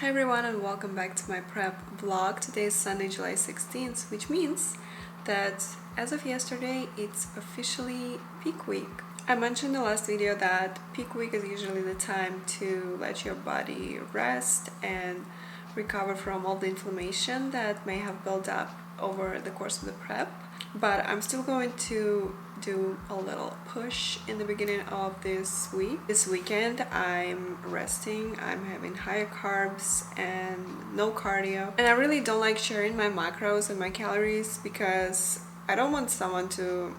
Hi everyone and welcome back to my prep vlog. Today is Sunday, July 16th, which means that as of yesterday, it's officially peak week. I mentioned in the last video that peak week is usually the time to let your body rest and recover from all the inflammation that may have built up over the course of the prep. But I'm still going to do a little push in the beginning of this week. This weekend I'm resting, I'm having higher carbs and no cardio. And I really don't like sharing my macros and my calories because I don't want someone to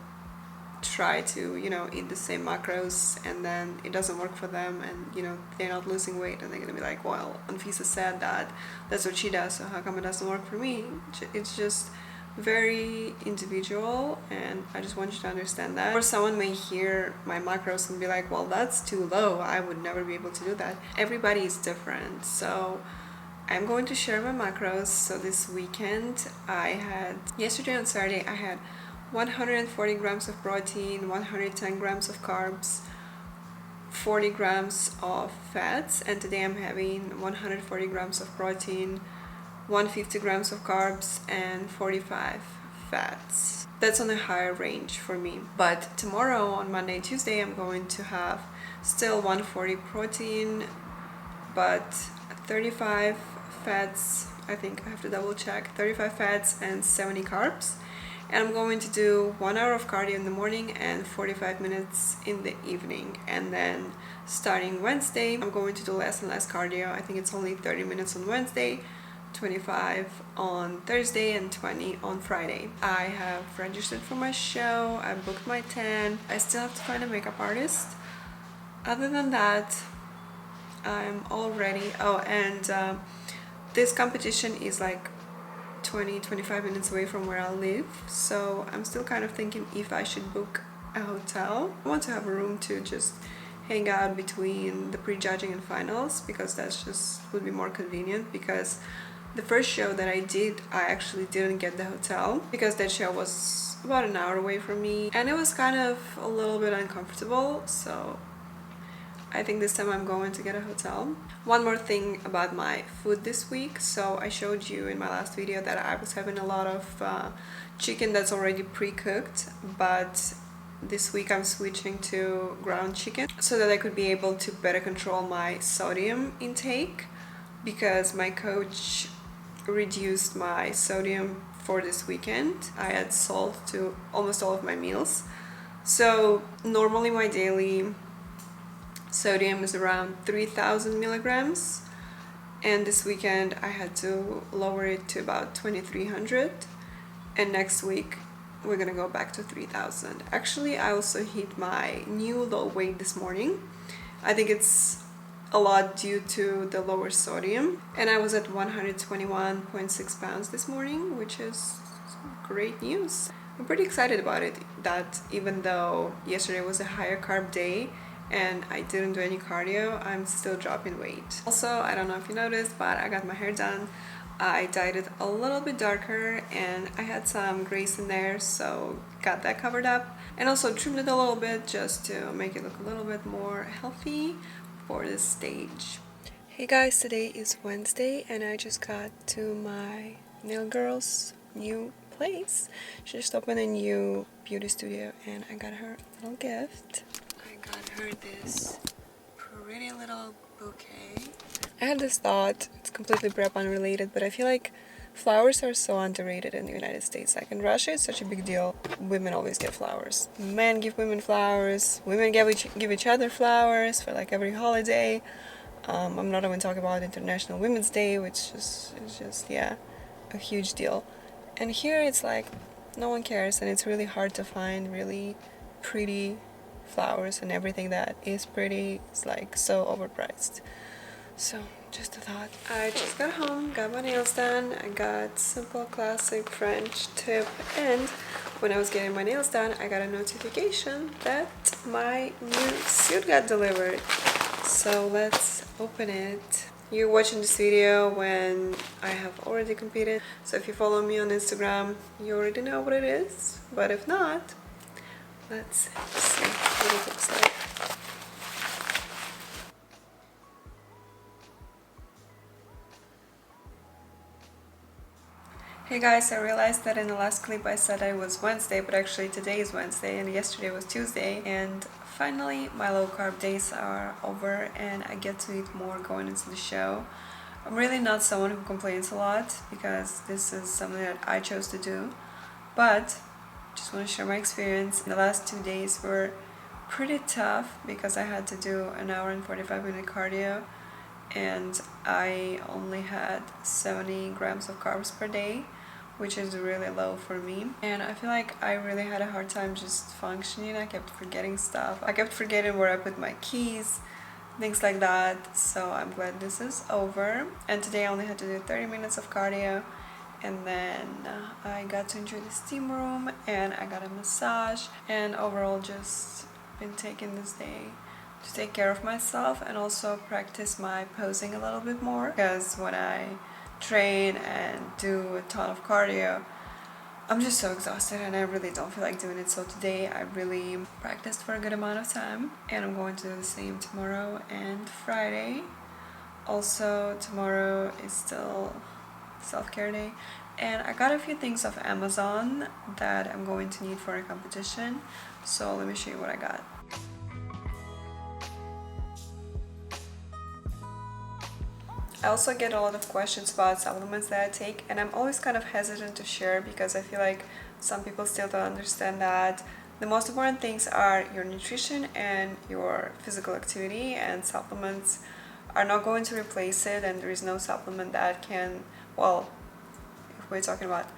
try to, eat the same macros and then it doesn't work for them and, they're not losing weight and they're gonna be like, well, Anfisa said that that's what she does, so how come it doesn't work for me? It's just very individual and I just want you to understand that. Or someone may hear my macros and be like, well, that's too low, I would never be able to do that. Everybody is different, so I'm going to share my macros. So this weekend yesterday on Saturday I had 140 grams of protein, 110 grams of carbs, 40 grams of fats, and today I'm having 140 grams of protein, 150 grams of carbs, and 45 fats. That's on a higher range for me. But tomorrow, on Monday and Tuesday, I'm going to have still 140 protein, but 35 fats, I think I have to double check, 35 fats and 70 carbs. And I'm going to do 1 hour of cardio in the morning and 45 minutes in the evening. And then starting Wednesday, I'm going to do less and less cardio. I think it's only 30 minutes on Wednesday, 25 on Thursday, and 20 on Friday. I have registered for my show, I booked my tan. I still have to find a makeup artist. Other than that, I'm all ready. Oh, and this competition is like 20-25 minutes away from where I live, so I'm still kind of thinking if I should book a hotel. I want to have a room to just hang out between the prejudging and finals because that's just would be more convenient, because the first show that I did, I actually didn't get the hotel because that show was about an hour away from me and it was kind of a little bit uncomfortable, so I think this time I'm going to get a hotel. One more thing about my food this week. So I showed you in my last video that I was having a lot of chicken that's already pre-cooked, but this week I'm switching to ground chicken so that I could be able to better control my sodium intake, because my coach reduced my sodium for this weekend. I add salt to almost all of my meals. So normally my daily sodium is around 3,000 milligrams, and this weekend I had to lower it to about 2,300, and next week we're gonna go back to 3,000. Actually, I also hit my new low weight this morning. I think it's a lot due to the lower sodium, and I was at 121.6 pounds this morning, which is great news. I'm pretty excited about it, that even though yesterday was a higher carb day and I didn't do any cardio, I'm still dropping weight. Also, I don't know if you noticed, but I got my hair done. I dyed it a little bit darker and I had some grays in there, so got that covered up, and also trimmed it a little bit just to make it look a little bit more healthy for this stage. Hey guys, today is Wednesday and I just got to my nail girl's new place. She just opened a new beauty studio and I got her a little gift. I got her this pretty little bouquet. I had this thought, it's completely prep unrelated, but I feel like flowers are so underrated in the United States. Like in Russia, it's such a big deal. Women always get flowers. Men give women flowers. Women give each other flowers for like every holiday. I'm not even talking about International Women's Day, which is just, yeah, a huge deal. And here it's like no one cares, and it's really hard to find really pretty flowers, and everything that is pretty is like so overpriced. So just a thought. I just got home, got my nails done. I got simple classic French tip, and when I was getting my nails done I got a notification that my new suit got delivered. So let's open it. You're watching this video when I have already competed, so if you follow me on Instagram you already know what it is, but if not, let's see what it looks like. Hey guys, I realized that in the last clip I said it was Wednesday, but actually today is Wednesday and yesterday was Tuesday, and finally my low carb days are over and I get to eat more going into the show. I'm really not someone who complains a lot because this is something that I chose to do, but just want to share my experience. The last 2 days were pretty tough because I had to do an hour and 45-minute cardio and I only had 70 grams of carbs per day, which is really low for me. And I feel like I really had a hard time just functioning. I kept forgetting stuff. I kept forgetting where I put my keys, things like that. So I'm glad this is over. And today I only had to do 30 minutes of cardio. And then I got to enjoy the steam room and I got a massage. And overall just been taking this day to take care of myself and also practice my posing a little bit more, because when I train and do a ton of cardio I'm just so exhausted and I really don't feel like doing it. So today I really practiced for a good amount of time and I'm going to do the same tomorrow and Friday. Also tomorrow is still self-care day and I got a few things off Amazon that I'm going to need for a competition, so let me show you what I got. I also get a lot of questions about supplements that I take, and I'm always kind of hesitant to share because I feel like some people still don't understand that the most important things are your nutrition and your physical activity, and supplements are not going to replace it, and there is no supplement that can, well, if we're talking about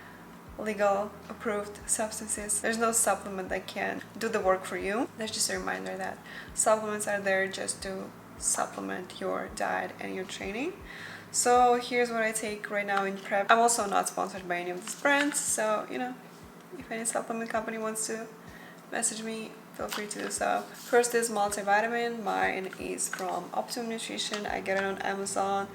legal approved substances, there's no supplement that can do the work for you. That's just a reminder that supplements are there just to supplement your diet and your training. So here's what I take right now in prep. I'm also not sponsored by any of these brands, so you know, if any supplement company wants to message me, feel free to do so. First is multivitamin. Mine is from Optimum Nutrition. I get it on Amazon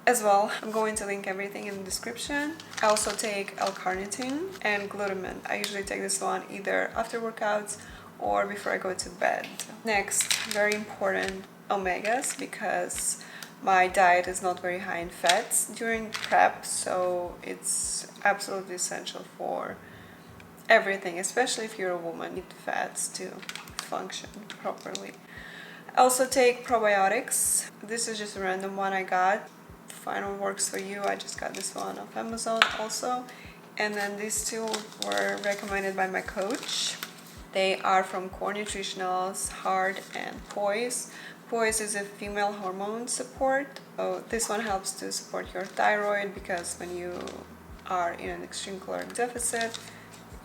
as well. I'm going to link everything in the description. I also take L-carnitine and glutamine. I usually take this one either after workouts or before I go to bed. Next, very important, omegas, because my diet is not very high in fats during prep, so it's absolutely essential for everything, especially if you're a woman. You need fats to function properly. I also take probiotics. This is just a random one I got. Find what works for you. I just got this one off Amazon also. And then these two were recommended by my coach. They are from Core Nutritionals, Hard and Poise. Poise is a female hormone support. So this one helps to support your thyroid because when you are in an extreme caloric deficit,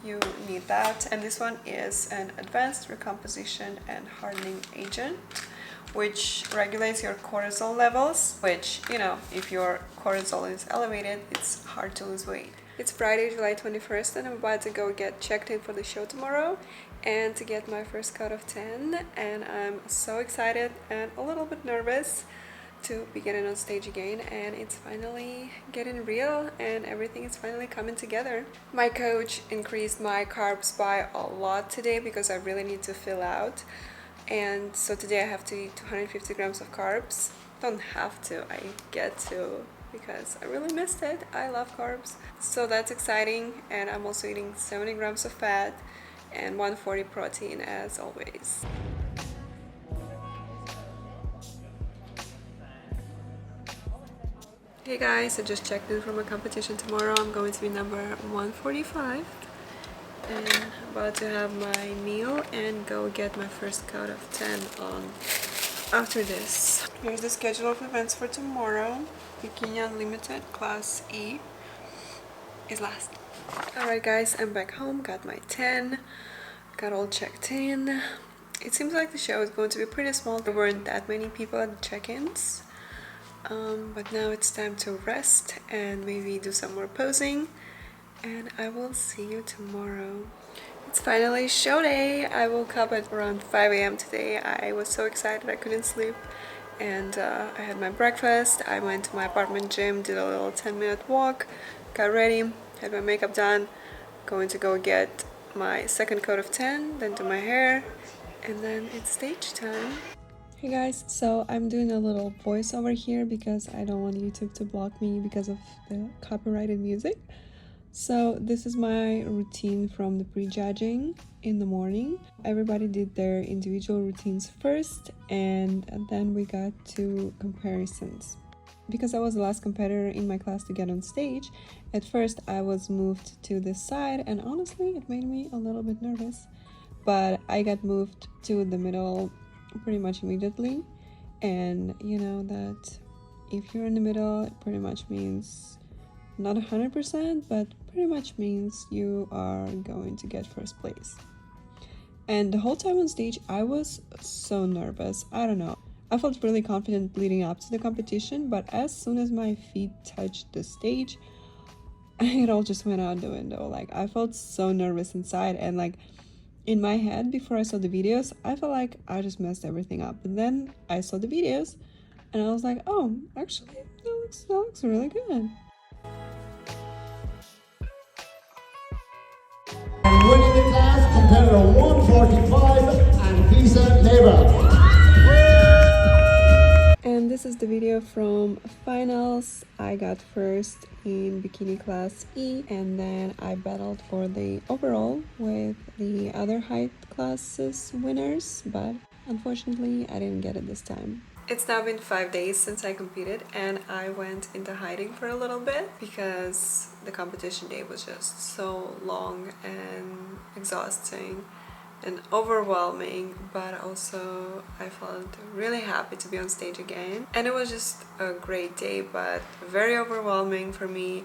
you need that. And this one is an advanced recomposition and hardening agent, which regulates your cortisol levels, which, you know, if your cortisol is elevated, it's hard to lose weight. It's Friday, July 21st, and I'm about to go get checked in for the show tomorrow and to get my first cut of 10, and I'm so excited and a little bit nervous to be getting on stage again, and it's finally getting real and everything is finally coming together. My coach increased my carbs by a lot today because I really need to fill out, and so today I have to eat 250 grams of carbs. Don't have to, I get to, because I really missed it. I love carbs, so that's exciting. And I'm also eating 70 grams of fat and 140 protein as always. Hey guys, I just checked in for my competition tomorrow. I'm going to be number 145 and about to have my meal and go get my first cut of 10 on after this. Here's the schedule of events for tomorrow. Bikini Unlimited Class E is last. Alright guys, I'm back home, got my 10, got all checked in. It seems like the show is going to be pretty small. There weren't that many people at the check-ins. But now it's time to rest and maybe do some more posing, and I will see you tomorrow. It's finally show day. I woke up at around 5 a.m. today. I was so excited I couldn't sleep, and I had my breakfast. I went to my apartment gym, did a little 10-minute walk, got ready, had my makeup done, going to go get my second coat of 10, then do my hair, and then it's stage time. Hey guys, so I'm doing a little voiceover here because I don't want YouTube to block me because of the copyrighted music. So this is my routine from the prejudging in the morning. Everybody did their individual routines first, and then we got to comparisons. Because I was the last competitor in my class to get on stage, at first I was moved to this side, and honestly it made me a little bit nervous. But I got moved to the middle pretty much immediately, and you know that if you're in the middle, it pretty much means not 100%, but pretty much means you are going to get first place. And the whole time on stage, I was so nervous. I don't know. I felt really confident leading up to the competition, but as soon as my feet touched the stage, it all just went out the window. Like, I felt so nervous inside, and like in my head before I saw the videos, I felt like I just messed everything up. But then I saw the videos and I was like, oh, actually that looks really good. And winning the class, competitor 145 and Visa Neva. And this is the video from finals. I got first in bikini class E, and then I battled for the overall with the other height classes winners, but unfortunately I didn't get it this time. It's now been 5 days since I competed, and I went into hiding for a little bit because the competition day was just so long and exhausting and overwhelming, but also I felt really happy to be on stage again. And it was just a great day, but very overwhelming for me,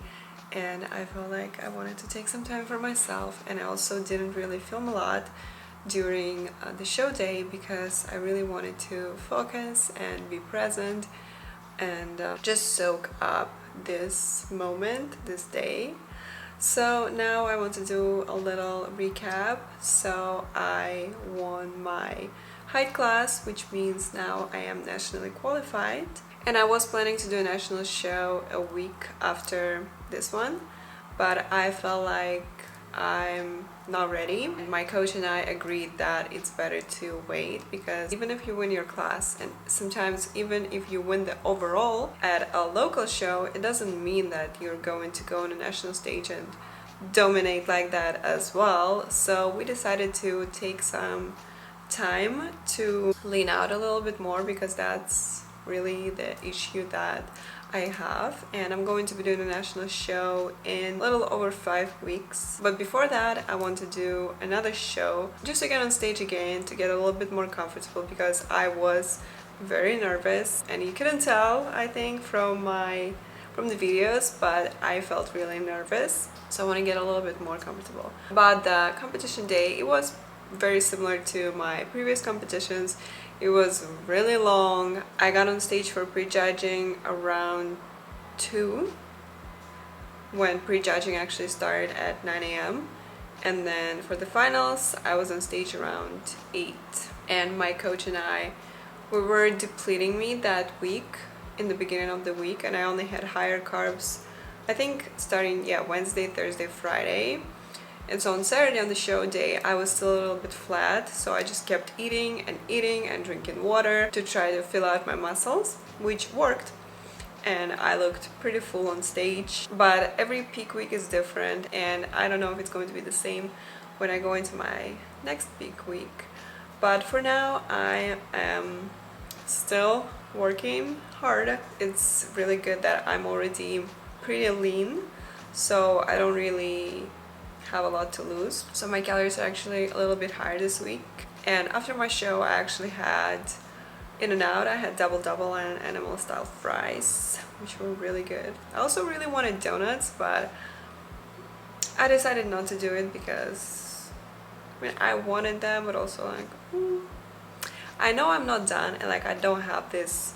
and I felt like I wanted to take some time for myself. And I also didn't really film a lot during the show day because I really wanted to focus and be present and just soak up this moment, this day. So now I want to do a little recap. So I won my height class, which means now I am nationally qualified. And I was planning to do a national show a week after this one, but I felt like I'm not ready. And my coach and I agreed that it's better to wait, because even if you win your class, and sometimes even if you win the overall at a local show, it doesn't mean that you're going to go on a national stage and dominate like that as well. So we decided to take some time to lean out a little bit more, because that's really the issue that I have. And I'm going to be doing a national show in a little over 5 weeks. But before that, I want to do another show just to get on stage again, to get a little bit more comfortable, because I was very nervous, and you couldn't tell, I think, from the videos, but I felt really nervous. So I want to get a little bit more comfortable. But the competition day, it was very similar to my previous competitions. It was really long. I got on stage for prejudging around 2, when prejudging actually started at 9 a.m. And then for the finals, I was on stage around 8. And my coach and I, we were depleting me that week, in the beginning of the week, and I only had higher carbs, I think starting Wednesday, Thursday, Friday. And so on Saturday, on the show day, I was still a little bit flat, so I just kept eating and drinking water to try to fill out my muscles, which worked, and I looked pretty full on stage. But every peak week is different, and I don't know if it's going to be the same when I go into my next peak week. But for now, I am still working hard. It's really good that I'm already pretty lean, so I don't really have a lot to lose. So my calories are actually a little bit higher this week. And after my show, I actually had In-N-Out. I had double and animal style fries, which were really good. I also really wanted donuts, but I decided not to do it because I wanted them, but also like I know I'm not done, and like I don't have this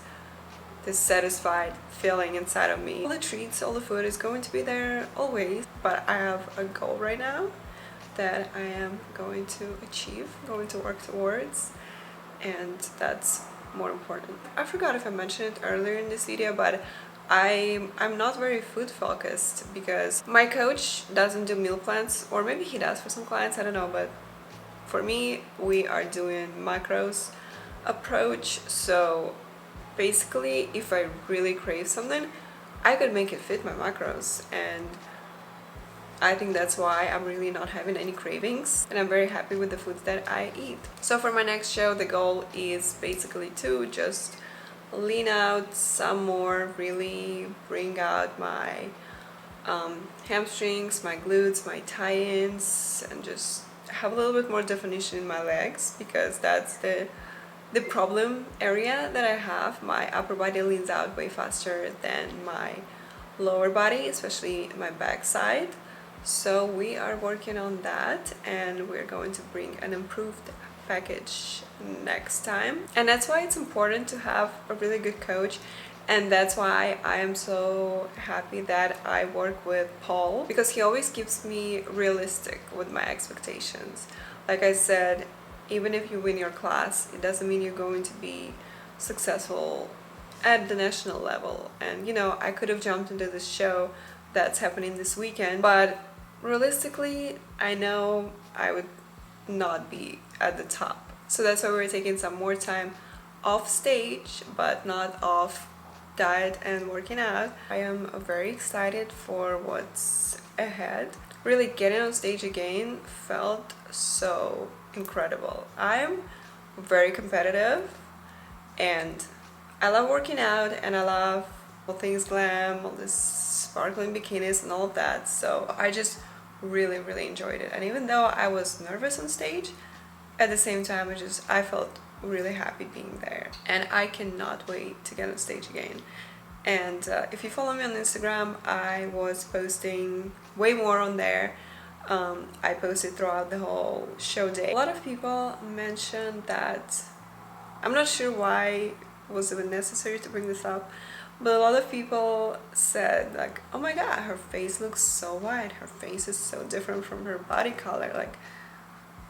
satisfied feeling inside of me. All the treats, all the food is going to be there always, but I have a goal right now that I am going to achieve, going to work towards, and that's more important. I forgot if I mentioned it earlier in this video, but I'm not very food focused, because my coach doesn't do meal plans, or maybe he does for some clients, I don't know, but for me, we are doing macros approach. So basically, if I really crave something, I could make it fit my macros, and I think that's why I'm really not having any cravings, and I'm very happy with the foods that I eat. So for my next show, the goal is basically to just lean out some more, really bring out my hamstrings, my glutes, my tie-ins, and just have a little bit more definition in my legs, because that's the problem area that I have. My upper body leans out way faster than my lower body, especially my back side. So we are working on that, and we're going to bring an improved package next time. And that's why it's important to have a really good coach, and that's why I am so happy that I work with Paul, because he always keeps me realistic with my expectations. Like I said, even if you win your class, it doesn't mean you're going to be successful at the national level. And I could have jumped into this show that's happening this weekend, but realistically, I know I would not be at the top. So that's why we're taking some more time off stage, but not off diet and working out. I am very excited for what's ahead. Really getting on stage again felt so incredible. I'm very competitive, and I love working out, and I love all things glam, all this sparkling bikinis and all of that. So I just really enjoyed it. And even though I was nervous on stage, at the same time I felt really happy being there, and I cannot wait to get on stage again. And if you follow me on Instagram, I was posting way more on there. I posted throughout the whole show day. A lot of people mentioned that, I'm not sure why was it necessary to bring this up, but a lot of people said like, oh my god, her face looks so white, her face is so different from her body color. Like,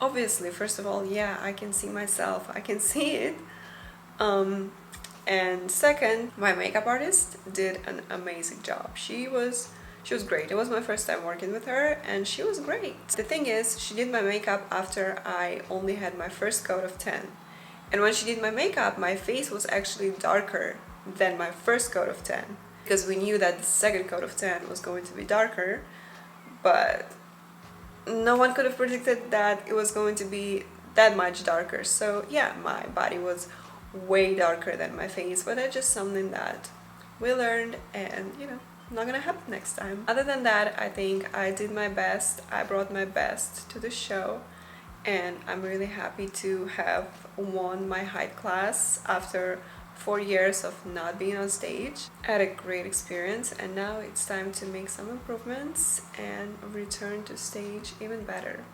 obviously, first of all, yeah, I can see myself, I can see it. And second, my makeup artist did an amazing job. She was great. It was my first time working with her, and she was great. The thing is, she did my makeup after I only had my first coat of 10. And when she did my makeup, my face was actually darker than my first coat of 10, because we knew that the second coat of 10 was going to be darker, but no one could have predicted that it was going to be that much darker. So yeah, my body was way darker than my face, but that's just something that we learned, and not gonna happen next time. Other than that, I think I did my best. I brought my best to the show, and I'm really happy to have won my height class after 4 years of not being on stage. I had a great experience, and now it's time to make some improvements and return to stage even better.